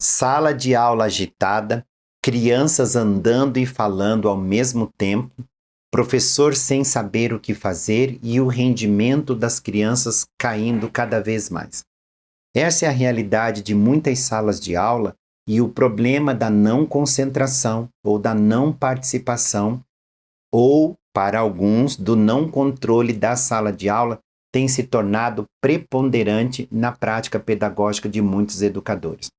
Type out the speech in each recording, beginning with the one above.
Sala de aula agitada, crianças andando e falando ao mesmo tempo, professor sem saber o que fazer e o rendimento das crianças caindo cada vez mais. Essa é a realidade de muitas salas de aula e o problema da não concentração ou da não participação, ou, para alguns, do não controle da sala de aula tem se tornado preponderante na prática pedagógica de muitos educadores.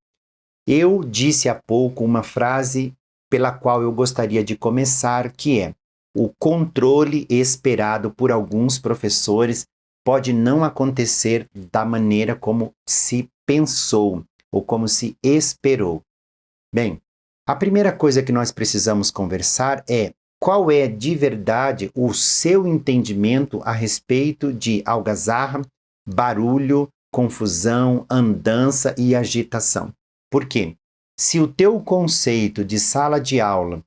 Eu disse há pouco uma frase pela qual eu gostaria de começar, que é: o controle esperado por alguns professores pode não acontecer da maneira como se pensou ou como se esperou. Bem, a primeira coisa que nós precisamos conversar é qual é de verdade o seu entendimento a respeito de algazarra, barulho, confusão, andança e agitação. Por quê? Se o teu conceito de sala de aula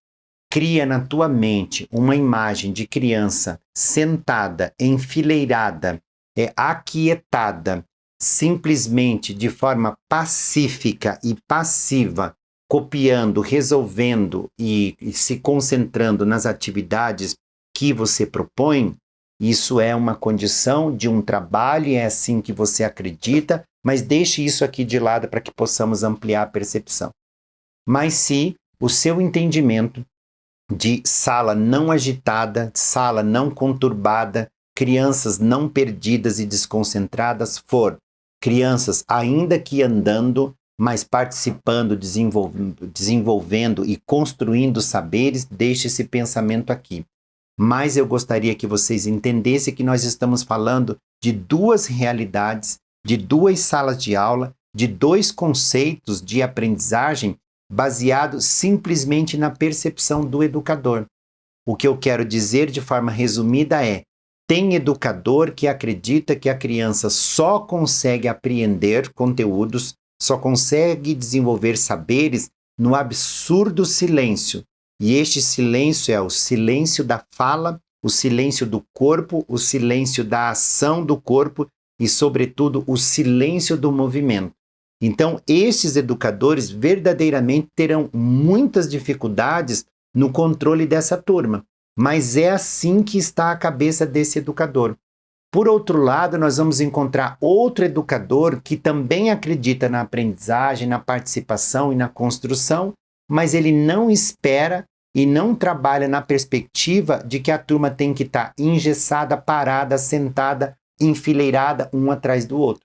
cria na tua mente uma imagem de criança sentada, enfileirada, aquietada, simplesmente de forma pacífica e passiva, copiando, resolvendo e se concentrando nas atividades que você propõe, isso é uma condição de um trabalho e é assim que você acredita, mas deixe isso aqui de lado para que possamos ampliar a percepção. Mas se o seu entendimento de sala não agitada, sala não conturbada, crianças não perdidas e desconcentradas for crianças ainda que andando, mas participando, desenvolvendo e construindo saberes, deixe esse pensamento aqui. Mas eu gostaria que vocês entendessem que nós estamos falando de duas realidades, de duas salas de aula, de dois conceitos de aprendizagem baseados simplesmente na percepção do educador. O que eu quero dizer de forma resumida é: tem educador que acredita que a criança só consegue apreender conteúdos, só consegue desenvolver saberes no absurdo silêncio. E este silêncio é o silêncio da fala, o silêncio do corpo, o silêncio da ação do corpo e, sobretudo, o silêncio do movimento. Então, estes educadores verdadeiramente terão muitas dificuldades no controle dessa turma, mas é assim que está a cabeça desse educador. Por outro lado, nós vamos encontrar outro educador que também acredita na aprendizagem, na participação e na construção, mas ele não espera e não trabalha na perspectiva de que a turma tem que estar engessada, parada, sentada, enfileirada, um atrás do outro.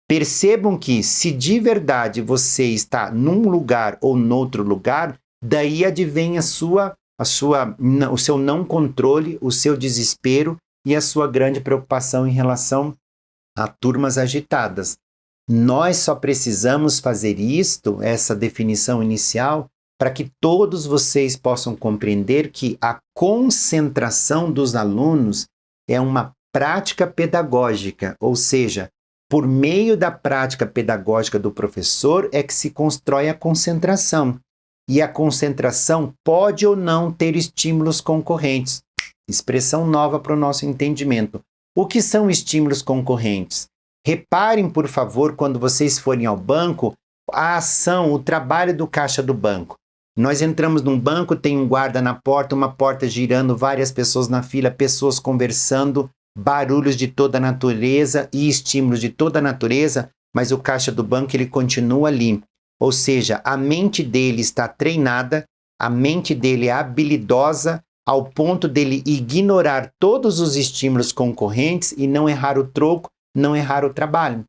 Percebam que, se de verdade você está num lugar ou noutro lugar, daí advém o seu não controle, o seu desespero e a sua grande preocupação em relação a turmas agitadas. Nós só precisamos fazer isto, essa definição inicial, para que todos vocês possam compreender que a concentração dos alunos é uma prática pedagógica, ou seja, por meio da prática pedagógica do professor é que se constrói a concentração. E a concentração pode ou não ter estímulos concorrentes. Expressão nova para o nosso entendimento. O que são estímulos concorrentes? Reparem, por favor, quando vocês forem ao banco, a ação, o trabalho do caixa do banco. Nós entramos num banco, tem um guarda na porta, uma porta girando, várias pessoas na fila, pessoas conversando, barulhos de toda a natureza e estímulos de toda a natureza, mas o caixa do banco ele continua ali. Ou seja, a mente dele está treinada, a mente dele é habilidosa ao ponto dele ignorar todos os estímulos concorrentes e não errar o troco, não errar o trabalho.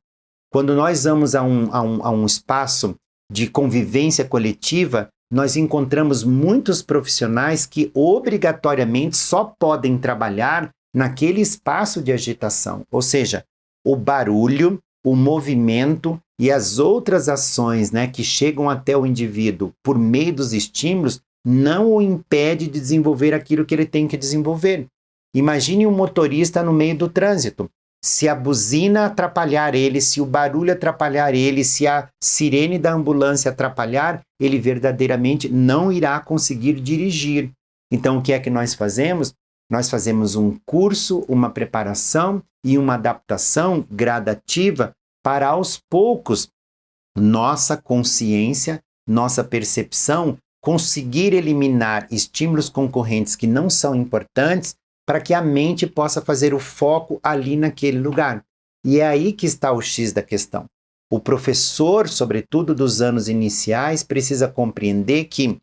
Quando nós vamos a um espaço de convivência coletiva, nós encontramos muitos profissionais que obrigatoriamente só podem trabalhar naquele espaço de agitação, ou seja, o barulho, o movimento e as outras ações, que chegam até o indivíduo por meio dos estímulos não o impede de desenvolver aquilo que ele tem que desenvolver. Imagine um motorista no meio do trânsito. Se a buzina atrapalhar ele, se o barulho atrapalhar ele, se a sirene da ambulância atrapalhar, ele verdadeiramente não irá conseguir dirigir. Então, o que é que nós fazemos? Nós fazemos um curso, uma preparação e uma adaptação gradativa para, aos poucos, nossa consciência, nossa percepção, conseguir eliminar estímulos concorrentes que não são importantes para que a mente possa fazer o foco ali naquele lugar. E é aí que está o X da questão. O professor, sobretudo dos anos iniciais, precisa compreender que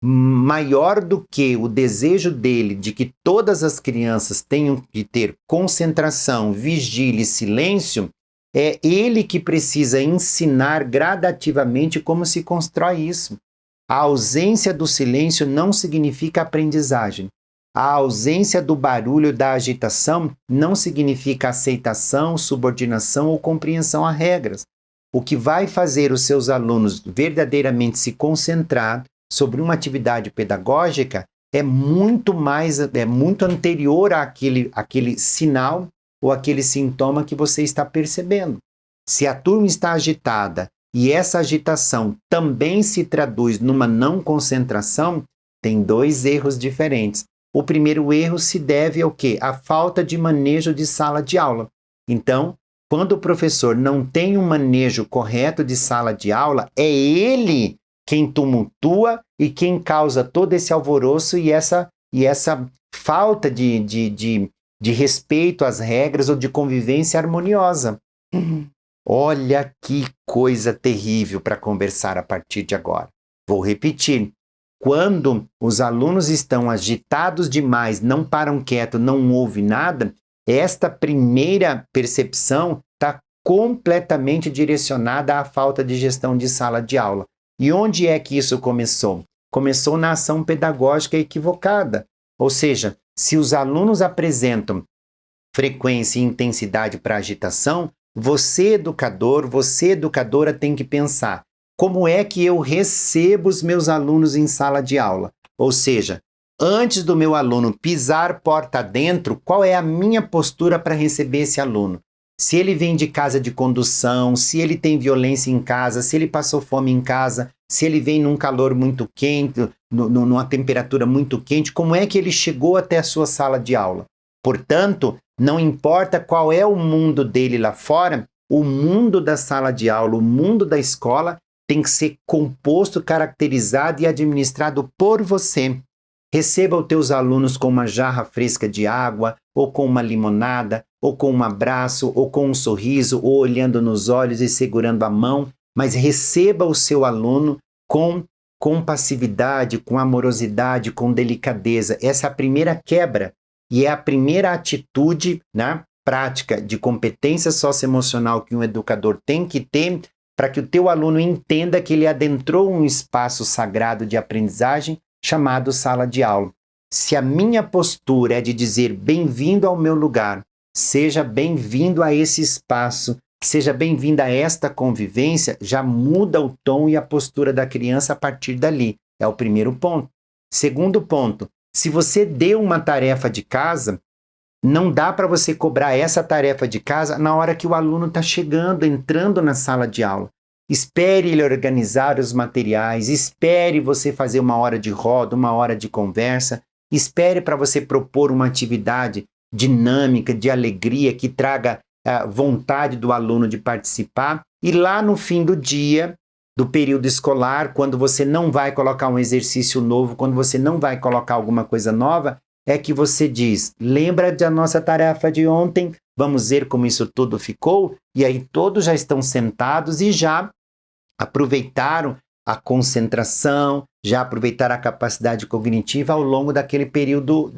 maior do que o desejo dele de que todas as crianças tenham que ter concentração, vigília e silêncio, é ele que precisa ensinar gradativamente como se constrói isso. A ausência do silêncio não significa aprendizagem. A ausência do barulho, da agitação, não significa aceitação, subordinação ou compreensão a regras. O que vai fazer os seus alunos verdadeiramente se concentrar sobre uma atividade pedagógica é muito anterior àquele sinal ou aquele sintoma que você está percebendo. Se a turma está agitada e essa agitação também se traduz numa não concentração, tem dois erros diferentes. O primeiro erro se deve ao quê? À falta de manejo de sala de aula. Então, quando o professor não tem um manejo correto de sala de aula, é ele quem tumultua e quem causa todo esse alvoroço e essa falta de respeito às regras ou de convivência harmoniosa. Olha que coisa terrível para conversar a partir de agora. Vou repetir. Quando os alunos estão agitados demais, não param quieto, não ouvem nada, esta primeira percepção está completamente direcionada à falta de gestão de sala de aula. E onde é que isso começou? Começou na ação pedagógica equivocada. Ou seja, se os alunos apresentam frequência e intensidade para agitação, você, educador, você, educadora, tem que pensar: como é que eu recebo os meus alunos em sala de aula? Ou seja, antes do meu aluno pisar porta dentro, qual é a minha postura para receber esse aluno? Se ele vem de casa de condução, se ele tem violência em casa, se ele passou fome em casa, se ele vem num calor muito quente, numa temperatura muito quente, como é que ele chegou até a sua sala de aula? Portanto, não importa qual é o mundo dele lá fora, o mundo da sala de aula, o mundo da escola tem que ser composto, caracterizado e administrado por você. Receba os teus alunos com uma jarra fresca de água, ou com uma limonada, ou com um abraço, ou com um sorriso, ou olhando nos olhos e segurando a mão, mas receba o seu aluno com compassividade, com amorosidade, com delicadeza. Essa é a primeira quebra e é a primeira atitude, né, prática de competência socioemocional que um educador tem que ter para que o teu aluno entenda que ele adentrou um espaço sagrado de aprendizagem chamado sala de aula. Se a minha postura é de dizer bem-vindo ao meu lugar, seja bem-vindo a esse espaço, seja bem-vindo a esta convivência, já muda o tom e a postura da criança a partir dali. É o primeiro ponto. Segundo ponto, se você deu uma tarefa de casa, não dá para você cobrar essa tarefa de casa na hora que o aluno está chegando, entrando na sala de aula. Espere ele organizar os materiais, espere você fazer uma hora de roda, uma hora de conversa, espere para você propor uma atividade dinâmica, de alegria, que traga vontade do aluno de participar. E lá no fim do dia, do período escolar, quando você não vai colocar um exercício novo, quando você não vai colocar alguma coisa nova, é que você diz: lembra da nossa tarefa de ontem? Vamos ver como isso tudo ficou? E aí todos já estão sentados e já aproveitaram a concentração, já aproveitaram a capacidade cognitiva ao longo daquele período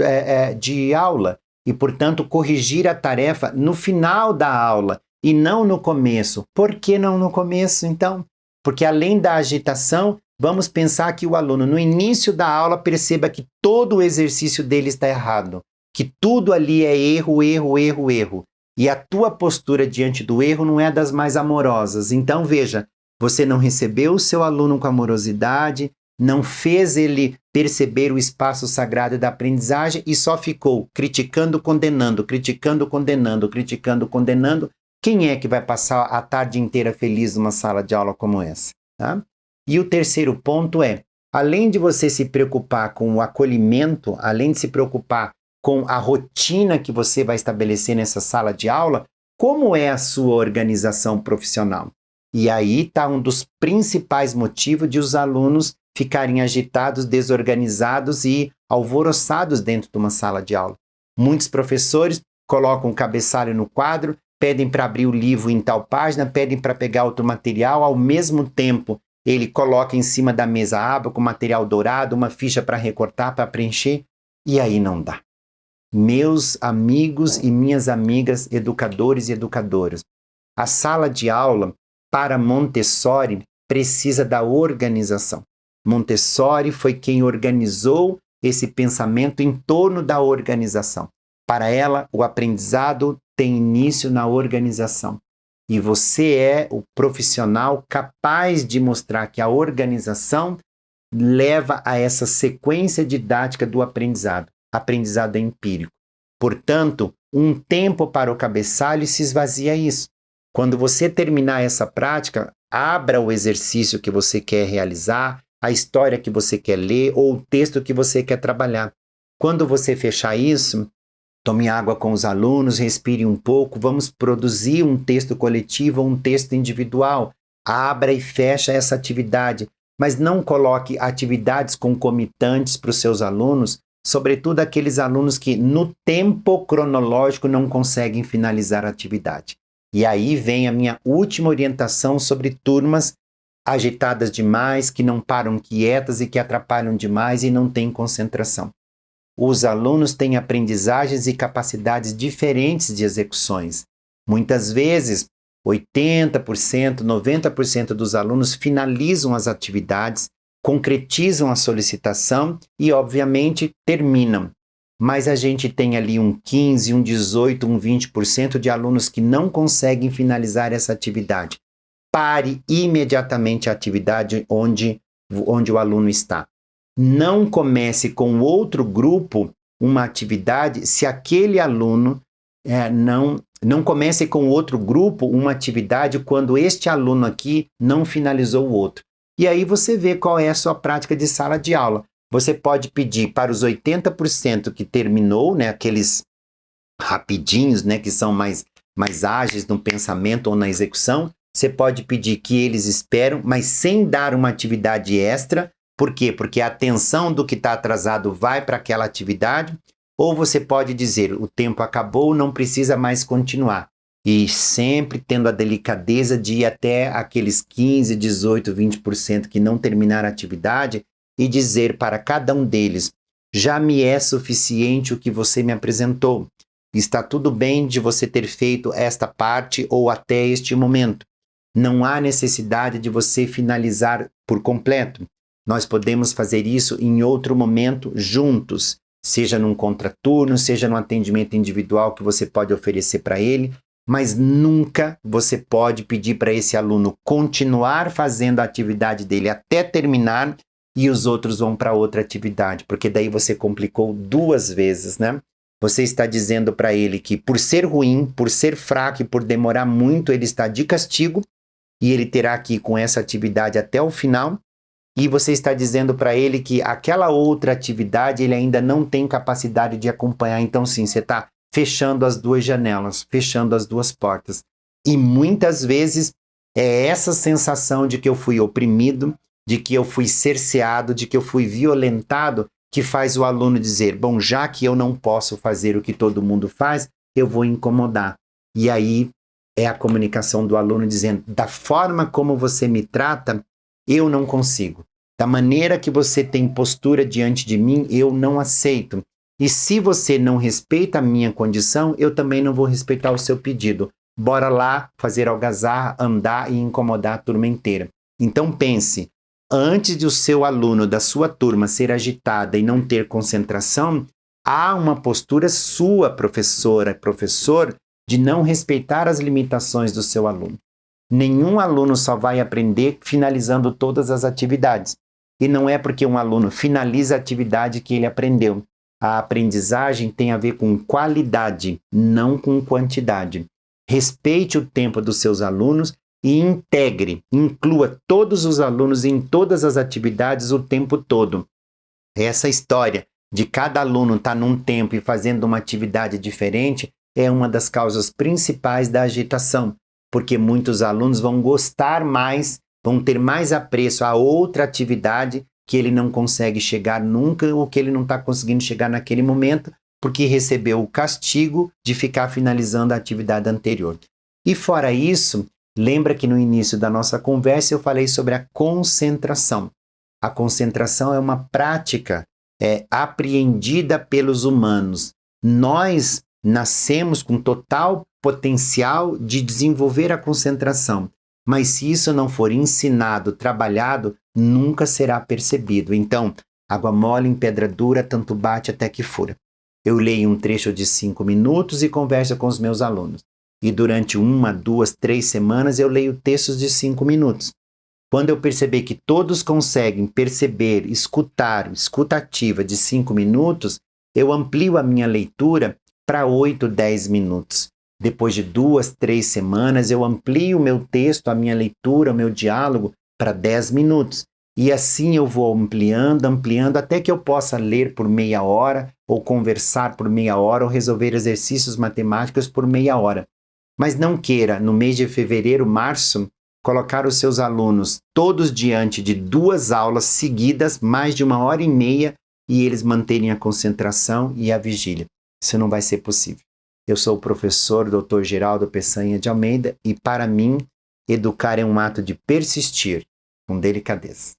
de aula. E, portanto, corrigir a tarefa no final da aula e não no começo. Por que não no começo, então? Porque além da agitação, vamos pensar que o aluno, no início da aula, perceba que todo o exercício dele está errado, que tudo ali é erro, erro, erro, erro. E a tua postura diante do erro não é das mais amorosas. Então, veja, você não recebeu o seu aluno com amorosidade, não fez ele perceber o espaço sagrado da aprendizagem e só ficou criticando, condenando, criticando, condenando, criticando, condenando. Quem é que vai passar a tarde inteira feliz numa sala de aula como essa? Tá? E o terceiro ponto é, além de você se preocupar com o acolhimento, além de se preocupar com a rotina que você vai estabelecer nessa sala de aula, como é a sua organização profissional? E aí está um dos principais motivos de os alunos ficarem agitados, desorganizados e alvoroçados dentro de uma sala de aula. Muitos professores colocam o cabeçalho no quadro, pedem para abrir o livro em tal página, pedem para pegar outro material, ao mesmo tempo ele coloca em cima da mesa a aba com material dourado, uma ficha para recortar, para preencher, e aí não dá. Meus amigos e minhas amigas, educadores e educadoras, a sala de aula para Montessori precisa da organização. Montessori foi quem organizou esse pensamento em torno da organização. Para ela, o aprendizado tem início na organização. E você é o profissional capaz de mostrar que a organização leva a essa sequência didática do aprendizado. Aprendizado é empírico. Portanto, um tempo para o cabeçalho se esvazia isso. Quando você terminar essa prática, abra o exercício que você quer realizar, a história que você quer ler ou o texto que você quer trabalhar. Quando você fechar isso, tome água com os alunos, respire um pouco, vamos produzir um texto coletivo ou um texto individual. Abra e fecha essa atividade, mas não coloque atividades concomitantes para os seus alunos, sobretudo aqueles alunos que no tempo cronológico não conseguem finalizar a atividade. E aí vem a minha última orientação sobre turmas agitadas demais, que não param quietas e que atrapalham demais e não têm concentração. Os alunos têm aprendizagens e capacidades diferentes de execuções. Muitas vezes, 80%, 90% dos alunos finalizam as atividades, concretizam a solicitação e, obviamente, terminam. Mas a gente tem ali um 15%, um 18%, um 20% de alunos que não conseguem finalizar essa atividade. Pare imediatamente a atividade onde o aluno está. Não comece com outro grupo uma atividade se aquele aluno não comece com outro grupo uma atividade quando este aluno aqui não finalizou o outro. E aí você vê qual é a sua prática de sala de aula. Você pode pedir para os 80% que terminou, aqueles rapidinhos, que são mais ágeis no pensamento ou na execução, você pode pedir que eles esperam, mas sem dar uma atividade extra. Por quê? Porque a atenção do que está atrasado vai para aquela atividade. Ou você pode dizer, o tempo acabou, não precisa mais continuar. E sempre tendo a delicadeza de ir até aqueles 15%, 18%, 20% que não terminaram a atividade e dizer para cada um deles, já me é suficiente o que você me apresentou. Está tudo bem de você ter feito esta parte ou até este momento. Não há necessidade de você finalizar por completo. Nós podemos fazer isso em outro momento juntos, seja num contraturno, seja num atendimento individual que você pode oferecer para ele, mas nunca você pode pedir para esse aluno continuar fazendo a atividade dele até terminar e os outros vão para outra atividade, porque daí você complicou duas vezes, Você está dizendo para ele que por ser ruim, por ser fraco e por demorar muito, ele está de castigo e ele terá que ir com essa atividade até o final. E você está dizendo para ele que aquela outra atividade ele ainda não tem capacidade de acompanhar. Então, sim, você está fechando as duas janelas, fechando as duas portas. E muitas vezes é essa sensação de que eu fui oprimido, de que eu fui cerceado, de que eu fui violentado, que faz o aluno dizer, bom, já que eu não posso fazer o que todo mundo faz, eu vou incomodar. E aí é a comunicação do aluno dizendo, da forma como você me trata, eu não consigo. Da maneira que você tem postura diante de mim, eu não aceito. E se você não respeita a minha condição, eu também não vou respeitar o seu pedido. Bora lá fazer algazarra, andar e incomodar a turma inteira. Então pense, antes de o seu aluno da sua turma ser agitada e não ter concentração, há uma postura sua, professora, professor, de não respeitar as limitações do seu aluno. Nenhum aluno só vai aprender finalizando todas as atividades. E não é porque um aluno finaliza a atividade que ele aprendeu. A aprendizagem tem a ver com qualidade, não com quantidade. Respeite o tempo dos seus alunos e integre, inclua todos os alunos em todas as atividades o tempo todo. Essa história de cada aluno estar num tempo e fazendo uma atividade diferente é uma das causas principais da agitação. porque muitos alunos vão gostar mais, vão ter mais apreço a outra atividade que ele não consegue chegar nunca ou que ele não está conseguindo chegar naquele momento, porque recebeu o castigo de ficar finalizando a atividade anterior. E fora isso, lembra que no início da nossa conversa eu falei sobre a concentração. A concentração é uma prática apreendida pelos humanos. Nós nascemos com total potencial de desenvolver a concentração, mas se isso não for ensinado, trabalhado, nunca será percebido. Então, água mole em pedra dura, tanto bate até que fura. Eu leio um trecho de 5 minutos e converso com os meus alunos. E durante 1, 2, 3 semanas eu leio textos de 5 minutos. Quando eu perceber que todos conseguem perceber, escutar, escuta ativa de 5 minutos, eu amplio a minha leitura para 8, 10 minutos. Depois de 2, 3 semanas, eu amplio o meu texto, a minha leitura, o meu diálogo para 10 minutos. E assim eu vou ampliando, ampliando, até que eu possa ler por meia hora, ou conversar por meia hora, ou resolver exercícios matemáticos por meia hora. Mas não queira, no mês de fevereiro, março, colocar os seus alunos todos diante de 2 aulas seguidas, mais de 1h30, e eles manterem a concentração e a vigília. Isso não vai ser possível. Eu sou o professor Dr. Geraldo Peçanha de Almeida e, para mim, educar é um ato de persistir com delicadeza.